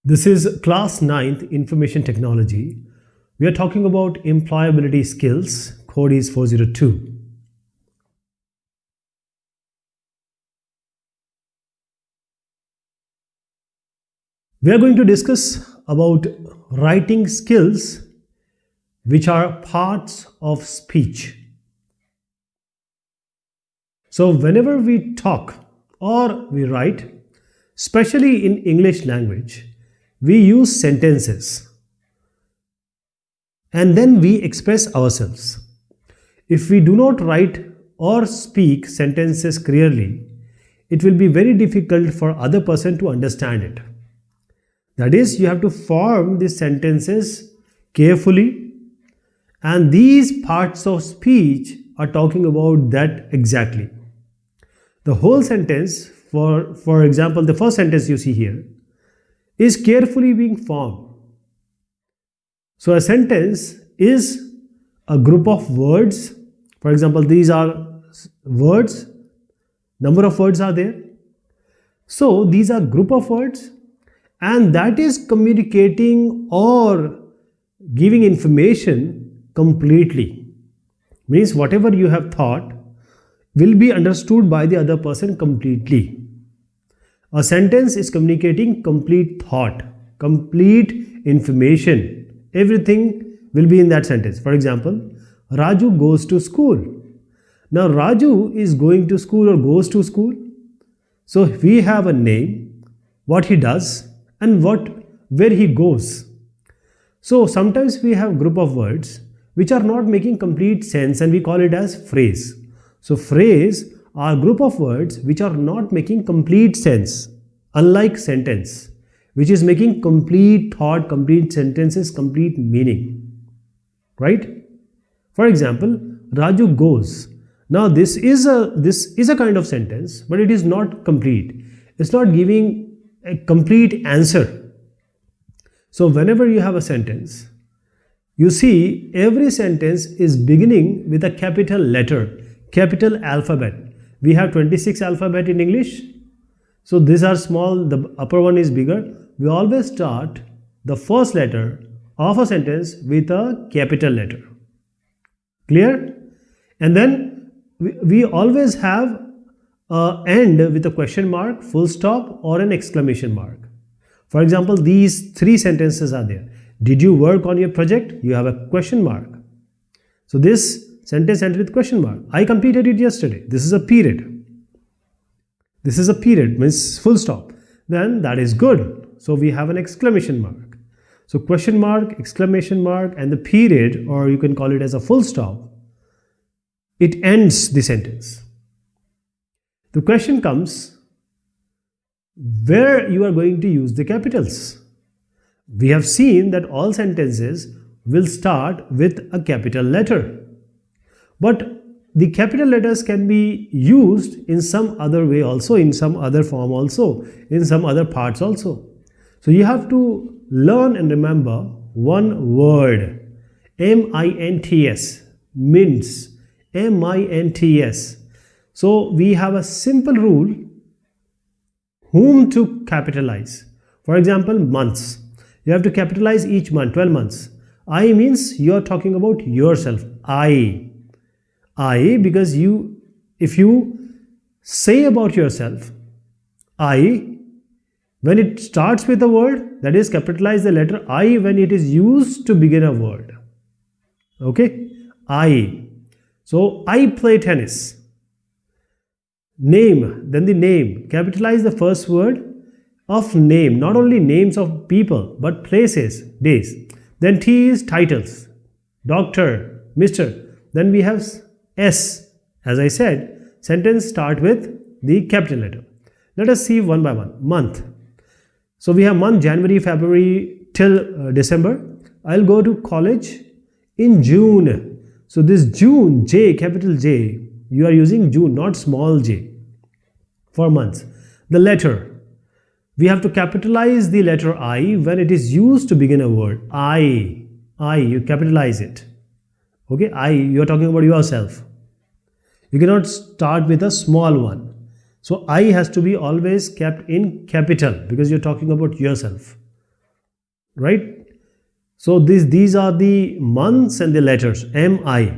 This is class 9th information technology. We are talking about employability skills. Code is 402. We are going to discuss about writing skills which are parts of speech. So whenever we talk or we write, especially in English language, we use sentences and then we express ourselves. If we do not write or speak sentences clearly, it will be very difficult for other person to understand it. That is, you have to form these sentences carefully, and these parts of speech are talking about that exactly. The whole sentence, for example, the first sentence you see here, is carefully being formed. So a sentence is a group of words. For example, these are words, number of words are there. So these are group of words, and that is communicating or giving information completely. Means whatever you have thought will be understood by the other person completely. A sentence is communicating complete thought, complete information. Everything will be in that sentence. For example, Raju goes to school. Now Raju is going to school or goes to school. So we have a name, what he does, and where he goes. So sometimes we have group of words which are not making complete sense, and we call it as phrase. So phrase are group of words which are not making complete sense, unlike sentence, which is making complete thought, complete sentences, complete meaning. Right? For example, Raju goes. Now this is a kind of sentence, but it is not complete. It's not giving a complete answer. So whenever you have a sentence, you see every sentence is beginning with a capital letter, capital alphabet. We have 26 alphabet in English. So these are small, the upper one is bigger. We always start the first letter of a sentence with a capital letter. Clear? And then we always have end with a question mark, full stop, or an exclamation mark. For example, these three sentences are there. Did you work on your project? You have a question mark. So this sentence ends with question mark. I completed it yesterday. This is a period. This is a period, means full stop. Then that is good. So we have an exclamation mark. So question mark, exclamation mark, and the period, or you can call it as a full stop, it ends the sentence. The question comes, where you are going to use the capitals. We have seen that all sentences will start with a capital letter. But the capital letters can be used in some other way also, in some other form also, in some other parts also. So you have to learn and remember one word, M-I-N-T-S, mints, M-I-N-T-S. So we have a simple rule, whom to capitalize. For example, months. You have to capitalize each month, 12 months. I means you are talking about yourself. I, because if you say about yourself, I, when it starts with a word, that is capitalize the letter I when it is used to begin a word. Okay? I. So I play tennis. Name, then the name. Capitalize the first word of name, not only names of people, but places, days. Then T is titles, doctor, Mr. Then we have S. As I said, sentence start with the capital letter. Let us see one by one. Month. So we have month, January, February till December. I'll go to college in June. So this June, J, capital J, you are using June, not small j, for months. The letter. We have to capitalize the letter I when it is used to begin a word. I, you capitalize it. Okay, you are talking about yourself. You cannot start with a small one. So I has to be always kept in capital because you're talking about yourself. right? So these are the months and the letters MI.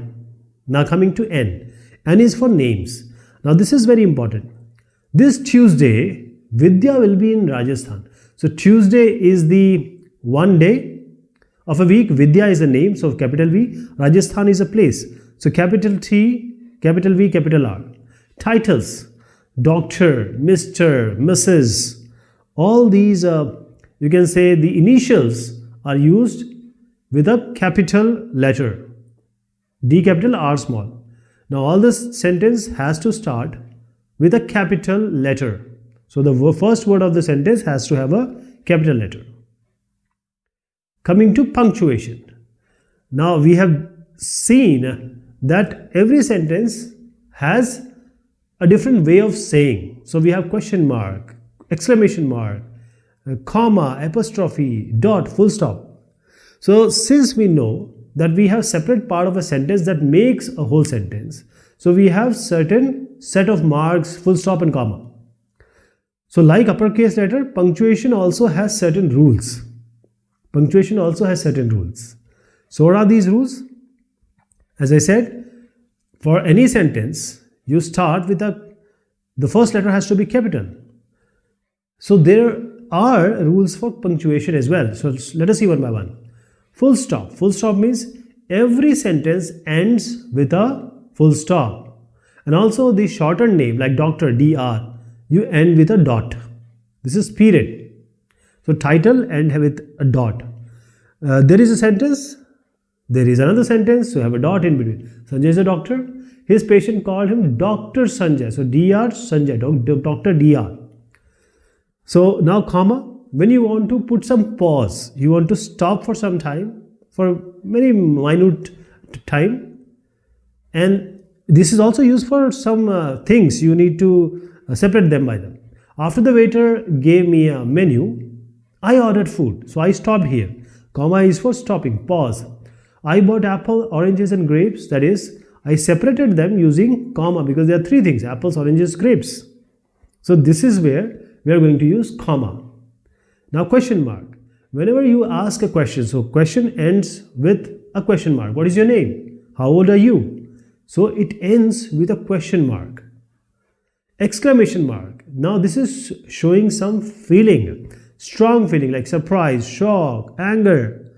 Now coming to N. N is for names. Now this is very important. This Tuesday, Vidya will be in Rajasthan. So Tuesday is the one day of a week. Vidya is a name, so capital V. Rajasthan is a place. So capital T, capital V, capital R. Titles, Doctor, Mr., Mrs. All these, you can say the initials are used with a capital letter. D capital, R small. Now all this sentence has to start with a capital letter. So the first word of the sentence has to have a capital letter. Coming to punctuation. Now we have seen that every sentence has a different way of saying. So we have question mark, exclamation mark, comma, apostrophe, dot, full stop. So since we know that we have separate part of a sentence that makes a whole sentence, so we have certain set of marks, full stop and comma. So like uppercase letter, punctuation also has certain rules. Punctuation also has certain rules. So what are these rules? As I said, for any sentence, you start with the first letter has to be capital. So there are rules for punctuation as well. So let us see one by one. Full stop. Full stop means every sentence ends with a full stop. And also the shortened name like doctor, DR, you end with a dot. This is period. So title end with a dot. There is a sentence, there is another sentence, so you have a dot in between. Sanjay is a doctor. His patient called him Dr. Sanjay. So DR Sanjay, Dr. DR. So now comma. When you want to put some pause, you want to stop for some time, for very minute time. And this is also used for some things. You need to separate them by them. After the waiter gave me a menu, I ordered food. So I stopped here. Comma is for stopping, pause. I bought apple, oranges and grapes. That is, I separated them using comma because there are three things: apples, oranges, grapes. So this is where we are going to use comma. Now question mark. Whenever you ask a question, so question ends with a question mark. What is your name? How old are you? So it ends with a question mark. Exclamation mark. Now this is showing some feeling, strong feeling like surprise, shock, anger.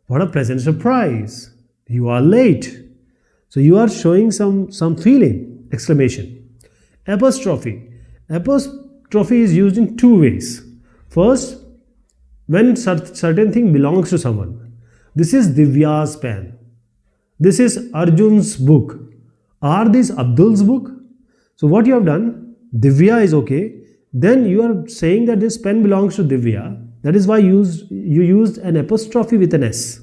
What a pleasant surprise. You are late. So you are showing some feeling, exclamation. Apostrophe. Apostrophe is used in two ways. First, when certain thing belongs to someone. This is Divya's pen. This is Arjun's book. Are these Abdul's book? So what you have done, Divya is okay. Then you are saying that this pen belongs to Divya. That is why you used an apostrophe with an S.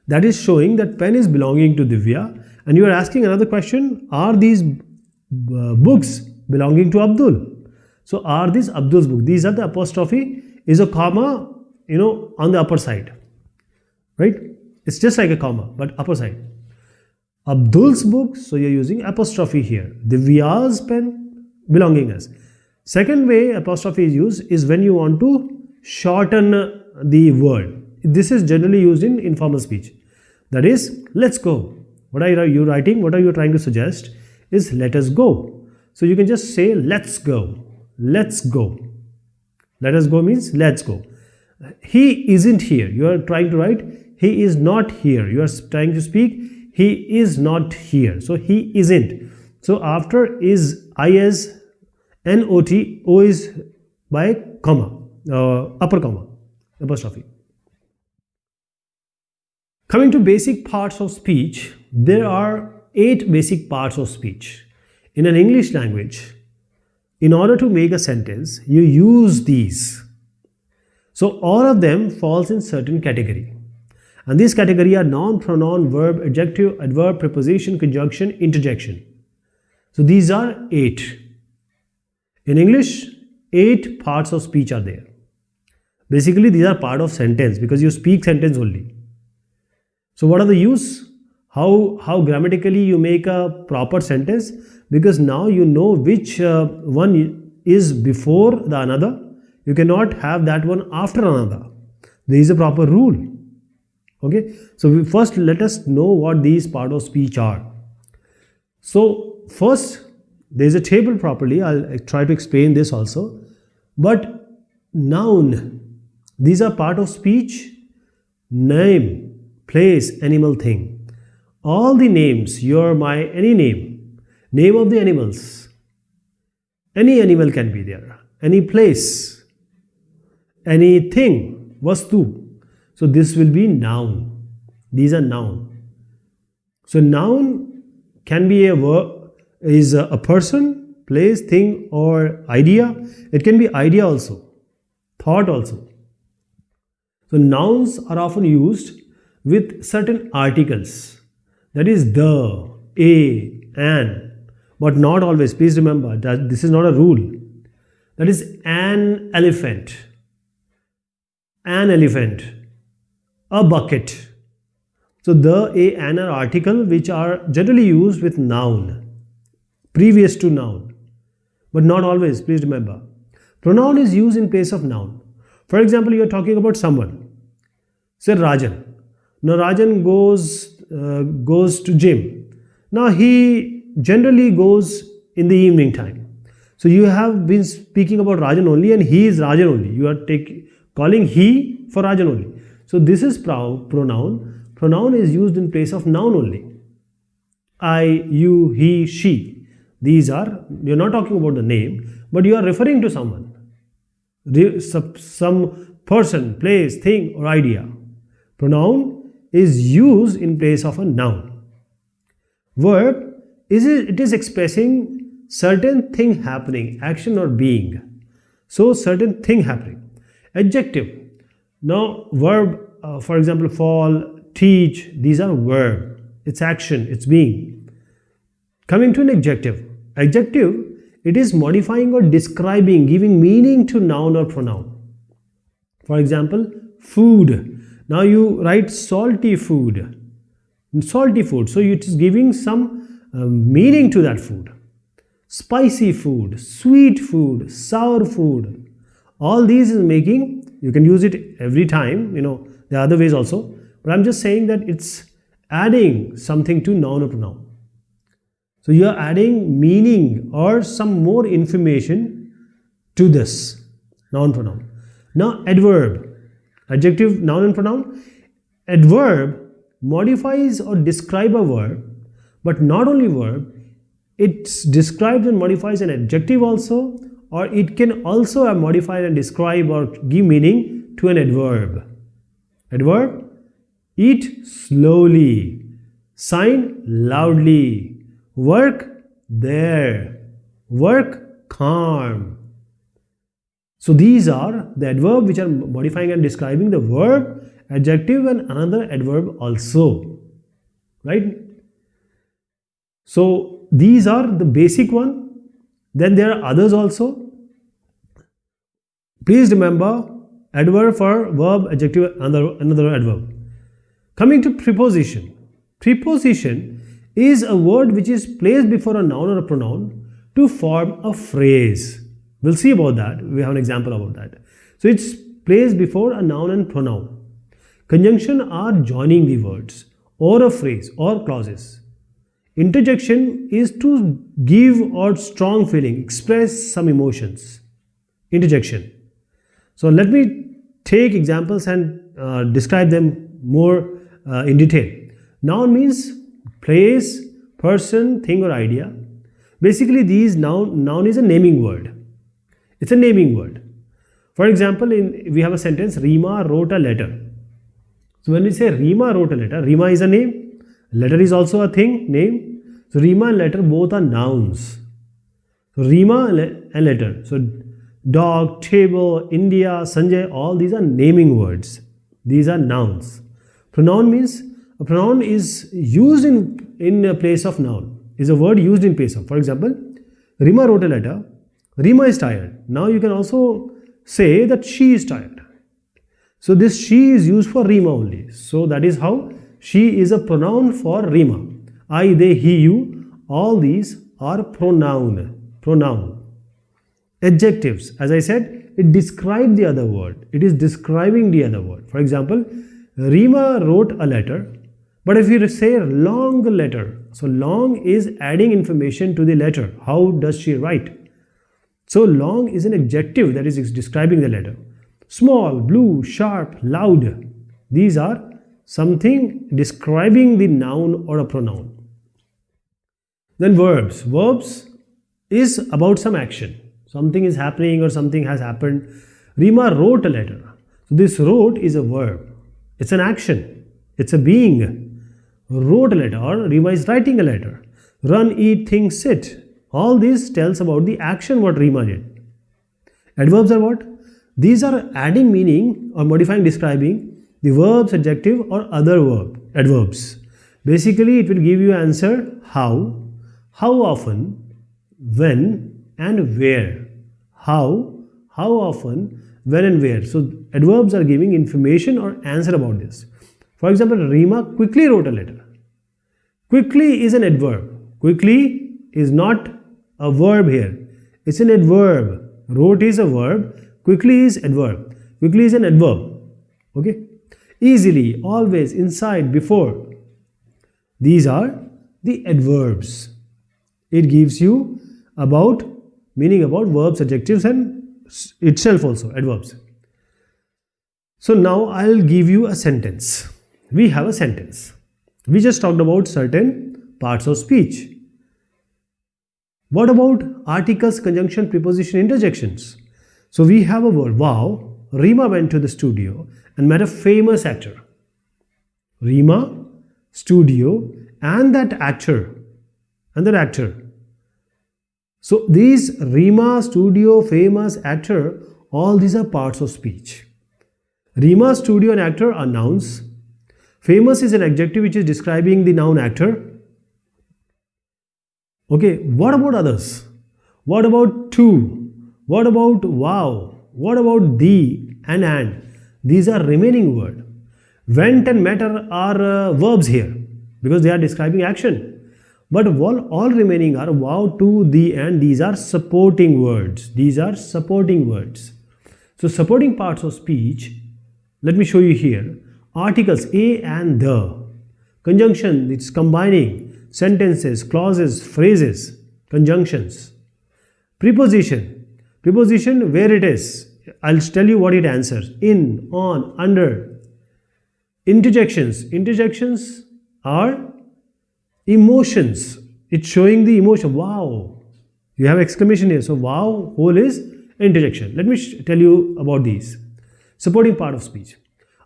That is showing that pen is belonging to Divya. And you are asking another question, are these books belonging to Abdul? So are these Abdul's book? These are the apostrophe is a comma, on the upper side, right? It's just like a comma, but upper side. Abdul's book, so you're using apostrophe here. Divya's pen, belonging us. Second way apostrophe is used is when you want to shorten the word. This is generally used in informal speech. That is, let's go. What are you writing? What are you trying to suggest is let us go. So you can just say let's go. Let's go. Let us go means let's go. He isn't here. You are trying to write he is not here. You are trying to speak he is not here. So he isn't. So after is is not, o is by comma, upper comma, apostrophe. Coming to basic parts of speech, there are 8 basic parts of speech. In an English language, in order to make a sentence, you use these. So all of them falls in certain category. And these category are noun, pronoun, verb, adjective, adverb, preposition, conjunction, interjection. So these are 8. In English, 8 parts of speech are there. Basically, these are part of sentence because you speak sentence only. So what are the use? How grammatically you make a proper sentence? Because now you know which one is before the another. You cannot have that one after another. There is a proper rule. Okay, so first let us know what these part of speech are. So first, there is a table properly. I'll try to explain this also. But noun, these are part of speech. Name, place, animal, thing. All the names, your, my, any name of the animals. Any animal can be there. Any place, anything, vastu. So this will be noun. These are noun. So noun can be a verb, is a person, place, thing, or idea. It can be idea also, thought also. So nouns are often used with certain articles. That is the, a, an, but not always. Please remember that this is not a rule. That is an elephant, a bucket. So the, a, an are article which are generally used with noun, previous to noun, but not always. Please remember. Pronoun is used in place of noun. For example, you are talking about someone. Say Rajan. Now Rajan goes to gym. Now he generally goes in the evening time. So you have been speaking about Rajan only, and he is Rajan only. You are calling he for Rajan only. So this is pronoun. Pronoun is used in place of noun only. I, you, he, she. These are, you are not talking about the name, but you are referring to someone. Some person, place, thing, or idea. Pronoun is used in place of a noun. Verb it is expressing certain thing happening, action or being. So certain thing happening. Adjective. Now verb, for example, fall, teach, these are verb. It's action, it's being. Coming to an adjective. Adjective, it is modifying or describing, giving meaning to noun or pronoun. For example, food. Now you write salty food. Salty food. So it is giving some meaning to that food. Spicy food, sweet food, sour food. All these is making, you can use it every time, there are other ways also. But I'm just saying that it's adding something to noun or pronoun. So you are adding meaning or some more information to this noun pronoun. Now adverb. Adjective, noun and pronoun. Adverb modifies or describes a verb, but not only verb, it describes and modifies an adjective also, or it can also modify and describe or give meaning to an adverb. Adverb, eat slowly, sign loudly, work there, work calm. So these are the adverbs which are modifying and describing the verb, adjective, and another adverb also. Right? So these are the basic one. Then there are others also. Please remember adverb for verb, adjective, another adverb. Coming to preposition. Preposition is a word which is placed before a noun or a pronoun to form a phrase. We'll see about that. We have an example about that. So it's placed before a noun and pronoun. Conjunction are joining the words or a phrase or clauses. Interjection is to give or strong feeling, express some emotions. Interjection. So let me take examples and describe them more in detail. Noun means place, person, thing or idea. Basically these noun is a naming word. It's a naming word. For example, we have a sentence, Rima wrote a letter. So when we say Rima wrote a letter, Rima is a name, letter is also a thing, name. So Rima and letter both are nouns. So Rima and letter. So dog, table, India, Sanjay, all these are naming words. These are nouns. Pronoun means, a pronoun is used in a place of noun. Is a word used in place of. For example, Rima wrote a letter. Rima is tired. Now you can also say that she is tired. So this she is used for Rima only. So that is how she is a pronoun for Rima. I, they, he, you, all these are pronoun. Adjectives. As I said, it describes the other word. It is describing the other word. For example, Rima wrote a letter, but if you say long letter, so long is adding information to the letter. How does she write? So long is an adjective that is describing the letter. Small, blue, sharp, loud. These are something describing the noun or a pronoun. Then verbs. Verbs is about some action. Something is happening or something has happened. Rima wrote a letter. So this wrote is a verb. It's an action. It's a being. Wrote a letter, or Rima is writing a letter. Run, eat, think, sit. All this tells about the action what Rima did. Adverbs are what? These are adding meaning or modifying, describing the verbs, adjective or other adverbs. Basically, it will give you answer how often, when and where. How often, when and where. So adverbs are giving information or answer about this. For example, Rima quickly wrote a letter. Quickly is an adverb. Quickly is not a verb here. It's an adverb. Wrote is a verb. Quickly is adverb. Quickly is an adverb. Okay. Easily, always, inside, before. These are the adverbs. It gives you about meaning about verbs, adjectives and itself also adverbs. So now I'll give you a sentence. We have a sentence. We just talked about certain parts of speech. What about articles, conjunction, preposition, interjections? So we have a word. Wow, Rima went to the studio and met a famous actor. Rima, studio, and that actor. So these Rima, studio, famous, actor, all these are parts of speech. Rima, studio and actor are nouns. Famous is an adjective which is describing the noun actor. Okay, what about others? What about to? What about wow? What about the and? These are remaining words. Went and met are verbs here because they are describing action. But all remaining are wow, to, the and. These are supporting words. These are supporting words. So supporting parts of speech, let me show you here. Articles a and the. Conjunction, it's combining sentences, clauses, phrases, conjunctions. Preposition where it is. I'll tell you what it answers. In, on, under. Interjections are emotions. It's showing the emotion. Wow. You have exclamation here. So wow, whole is interjection. Let me tell you about these. Supporting part of speech.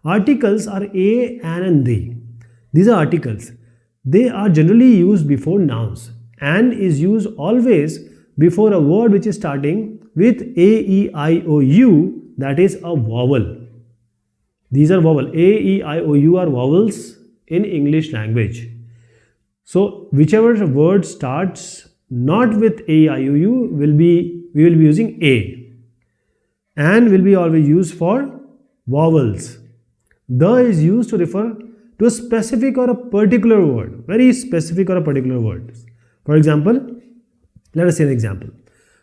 Articles are a, an and they. These are articles. They are generally used before nouns. And is used always before a word which is starting with a, e, I, o, u, that is a vowel. These are vowel. A, e, I, o, u are vowels in English language. So whichever word starts not with a, I, o, u we will be using a. And will be always used for vowels. The is used to refer to a specific or a particular word, very specific or a particular word. For example, let us say an example.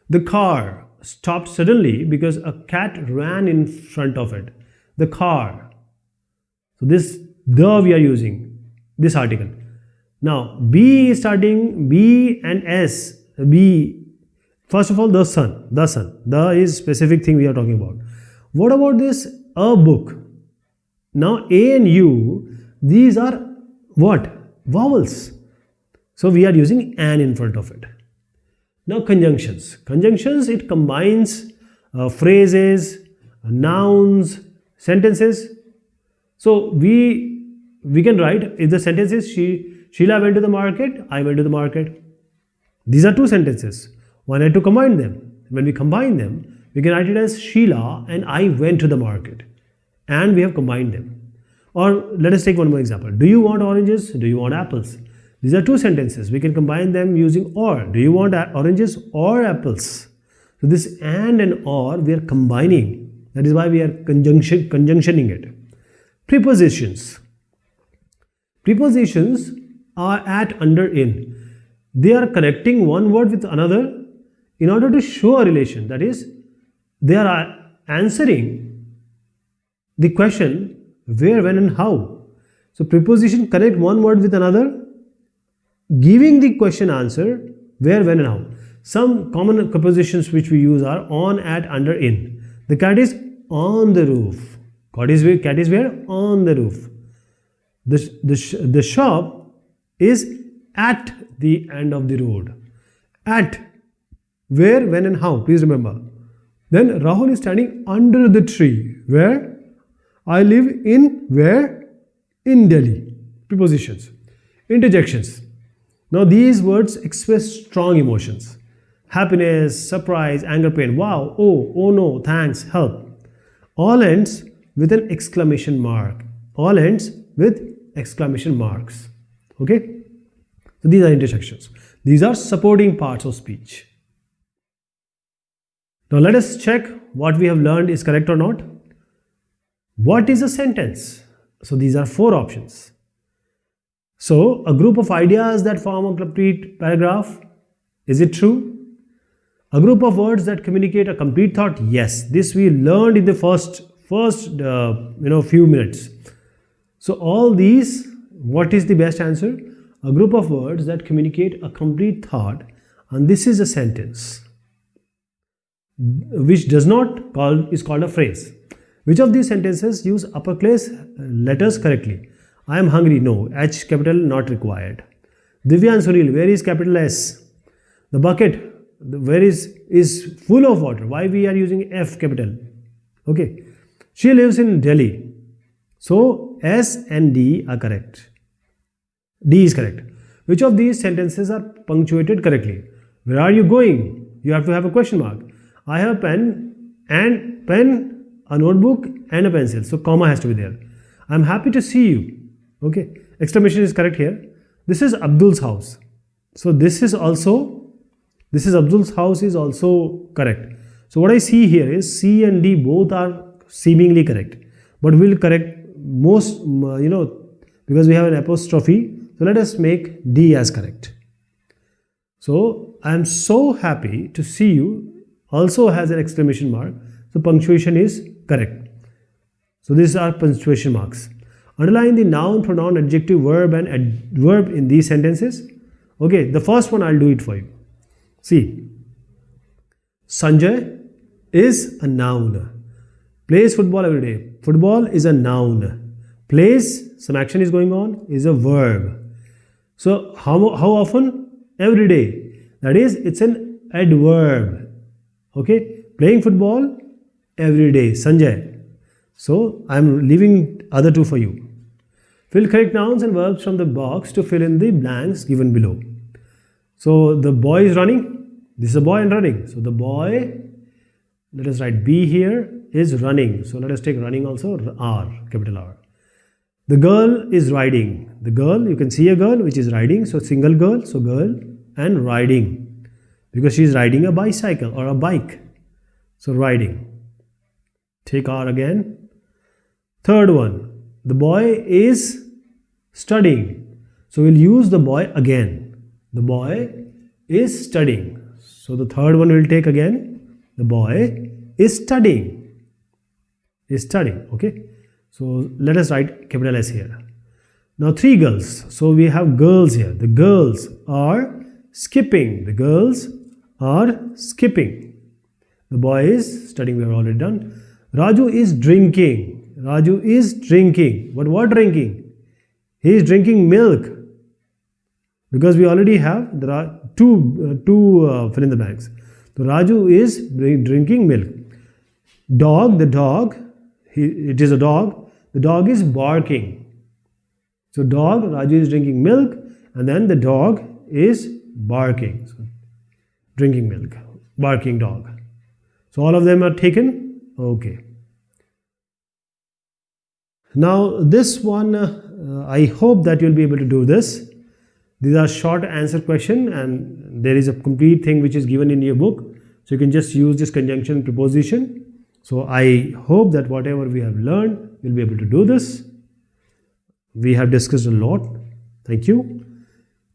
The car stopped suddenly because a cat ran in front of it. The car. So this the we are using, this article. Now B is starting B and S. B. First of all, the sun. The is specific thing we are talking about. What about this a book? Now A and U, these are what? Vowels. So we are using an in front of it. Now conjunctions. Conjunctions, it combines phrases, nouns, sentences. So we can write, if the sentence is Sheila went to the market, I went to the market. These are two sentences. One had to combine them. When we combine them, we can write it as Sheila and I went to the market. And we have combined them. Or let us take one more example. Do you want oranges? Do you want apples? These are two sentences. We can combine them using or. Do you want oranges or apples? So this and or we are combining. That is why we are conjunctioning it. Prepositions. Prepositions are at, under, in. They are connecting one word with another in order to show a relation. That is, they are answering the question where, when, and how. So preposition connect one word with another, giving the question answer where, when, and how. Some common prepositions which we use are on, at, under, in. The cat is on the roof. Cat is where? On the roof. The shop is at the end of the road. At, where, when, and how. Please remember. Then Rahul is standing under the tree. Where? I live in where? In Delhi. Prepositions. Interjections. Now these words express strong emotions. Happiness, surprise, anger, pain. Wow, oh no, thanks, help. All ends with an exclamation mark. All ends with exclamation marks. Okay? So these are interjections. These are supporting parts of speech. Now let us check what we have learned is correct or not. What is a sentence? So these are 4 options. So a group of ideas that form a complete paragraph. Is it true? A group of words that communicate a complete thought. Yes, this we learned in the first few minutes. So all these, what is the best answer? A group of words that communicate a complete thought, and this is a sentence, which is called a phrase. Which of these sentences use uppercase letters correctly? I am hungry. No. H capital not required. Divya and Sunil, where is capital S? The bucket, where is full of water. Why we are using F capital? Okay. She lives in Delhi. So S and D are correct. D is correct. Which of these sentences are punctuated correctly? Where are you going? You have to have a question mark. I have a pen, a notebook and a pencil. So comma has to be there. I am happy to see you. Okay. Exclamation is correct here. This is Abdul's house. So this is Abdul's house is also correct. So what I see here is C and D both are seemingly correct. But we'll correct most, because we have an apostrophe. So let us make D as correct. So I am so happy to see you also has an exclamation mark. So punctuation is correct. So these are punctuation marks. Underline the noun, pronoun, adjective, verb and adverb in these sentences. Okay, the first one I'll do it for you. See, Sanjay is a noun. Plays football every day. Football is a noun. Plays, some action is going on, is a verb. So how often? Every day. That is, it's an adverb. Okay, playing football every day. Sanjay. So I'm leaving other 2 for you. Fill correct nouns and verbs from the box to fill in the blanks given below. So the boy is running. This is a boy and running. So the boy, let us write B here, is running. So let us take running also, R, capital R. The girl is riding. The girl, you can see a girl which is riding. So single girl, so girl and riding. Because she is riding a bicycle or a bike. So riding. Take R again. Third one, the boy is studying. So we'll use the boy again. The boy is studying. So the third one we'll take again. The boy is studying. Is studying. Okay. So let us write capital S here. Now 3 girls. So we have girls here. The girls are skipping. The girls are skipping. The boy is studying. We have already done. Raju is drinking. Raju is drinking. But what drinking? He is drinking milk. Because we already have, there are two fill in the blanks. So Raju is drinking milk. Dog, the dog, it is a dog. The dog is barking. So dog, Raju is drinking milk, and then the dog is barking. So drinking milk, barking dog. So all of them are taken. Okay. Now this one, I hope that you'll be able to do this. These are short answer question, and there is a complete thing which is given in your book. So you can just use this conjunction preposition. So I hope that whatever we have learned, you'll be able to do this. We have discussed a lot. Thank you.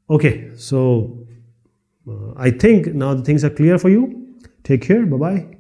Okay, so I think now the things are clear for you. Take care. Bye-bye.